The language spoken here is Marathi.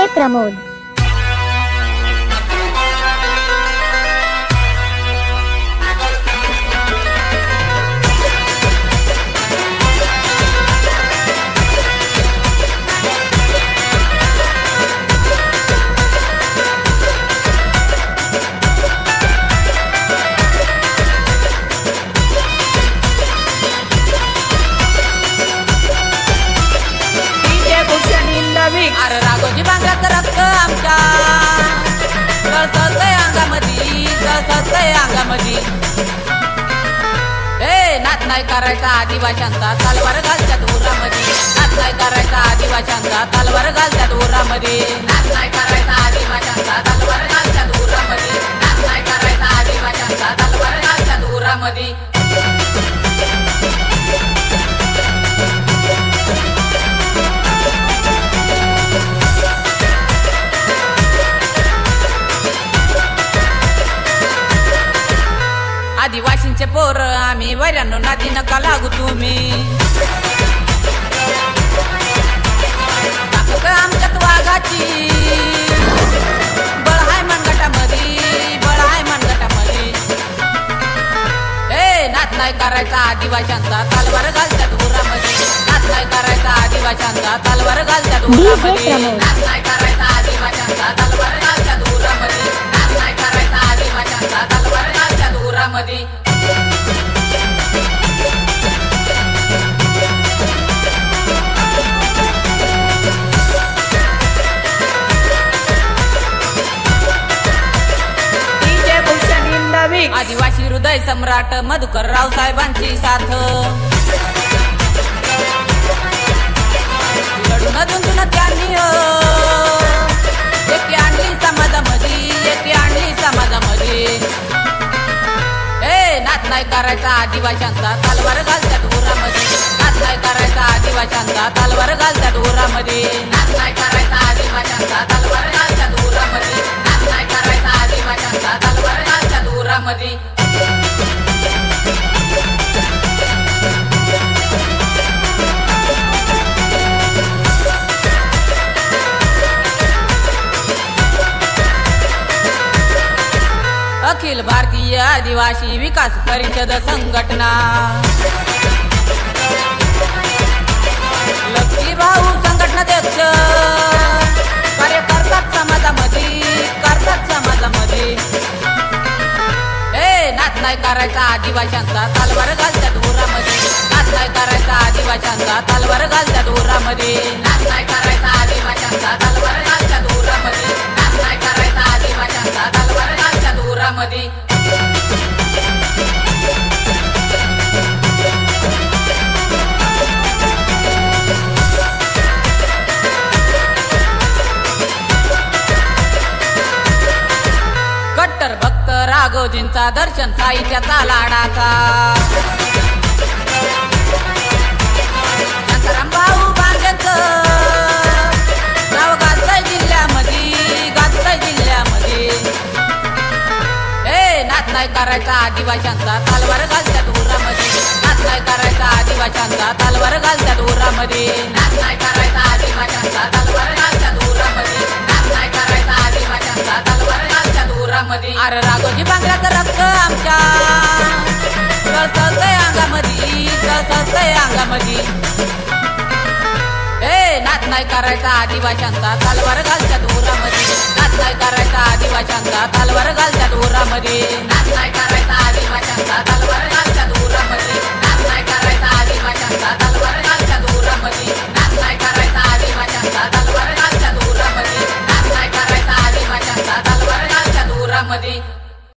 डीजे प्रमोद। अरे राघोजी बांगड्याचं रक्त आमच्या सळसळतंय अंगामधी, सळसळतंय अंगामधी। ए नाच नाही करायचा आदिवाशांचा, तलवार घालत्यात उरामध्ये। नाच नाही करायचा आदिवाशांचा, तलवार घालत्यात उरामध्ये। नाच नाही करायचा आदिवाशांचा, तलवार घालत्यात उरामध्ये। नाच नाही करायचा आदिवाशांचा, तलवार घालत्यात उरामध्ये। आदिवासींचे पोर आम्ही वैरांनो नादी नका लागू तुम्ही। ताकद आमच्यात वाघाची, बळ हाय मनगटामधी, बळ हाय मनगटामधी। ए नाच नाही करायचा आदिवाशांचा, तलवार घालत्यात उरामध्ये। नाच नाही करायचा आदिवाशांचा, तलवार घालत्यात उरामध्ये। नाच नाही करायचा आदिवाशांचा, तलवार घालत्यात उरामध्ये। नाच नाही करायचा आदिवाशांचा, तलवार घालत्यात उरामध्ये। आदिवासी हृदय सम्राट मधुकर राव साहेबांची साथ, लढून झुंजून त्यांनी एकी आणली समाजामध्ये, एकी आणली समाजामध्ये। ए नाच नाही करायचा आदिवाशांचा, तलवार घालत्यात उरामध्ये। नाच नाही करायचा आदिवाशांचा, तलवार घालत्यात उरामध्ये। नाच नाही करायचा आदिवाशांचा, तलवार घालत्यात उरामध्ये। नाच नाही करायचा आदिवाशांचा, तलवार घालत्यात उरामध्ये। अखिल भारतीय आदिवासी विकास परिषद संघटना, लक्ष्मी भाऊ संघटनाध्यक्ष, कार्य करतात समाजामध्ये, करतात समाजामध्ये। ए नाच नाही करायचा आदिवाशांचा, तलवार घालत्यात उरामध्ये। नाच नाही करायचा आदिवाशांचा, तलवार घालत्यात उरामध्ये। नाच नाही करायचा आदिवाशांचा, तलवार घालत्यात उरामध्ये। नाच नाही करायचा आदिवाशांचा, तलवार घालत्यात उरामध्ये। कट्टर भक्त राघोजींचा दर्शन साहित्याचा लाडाचा, शांताराम भाऊ बांगेचं नाव गाजतंय जिल्ह्यामध्ये, गाजतंय जिल्ह्यामध्ये। ए नाच नाही करायचा आदिवाशांचा, तलवार घालत्यात उरामध्ये। नाच नाही करायचा आदिवाशांचा, तलवार घालत्यात उरामध्ये। नाच नाही करायचा आदिवाशांचा, तलवार घालत्यात उरामध्ये। नाच नाही करायचा आदिवाशांचा, तलवार घालत्यात उरामध्ये। अरे राघोजी बांगड्याचं रक्त आमच्या सळसळतंय अंगामधी, सळसळतंय अंगामधी। ए नाच नाही करायचा आदिवाशांचा, तलवार घालत्यात उरामध्ये। नाच नाही करायचा आदिवाशांचा, तलवार घालत्यात उरामध्ये। नाच नाही करायचा आदिवाशांचा, तलवार घालत्यात उरामध्ये।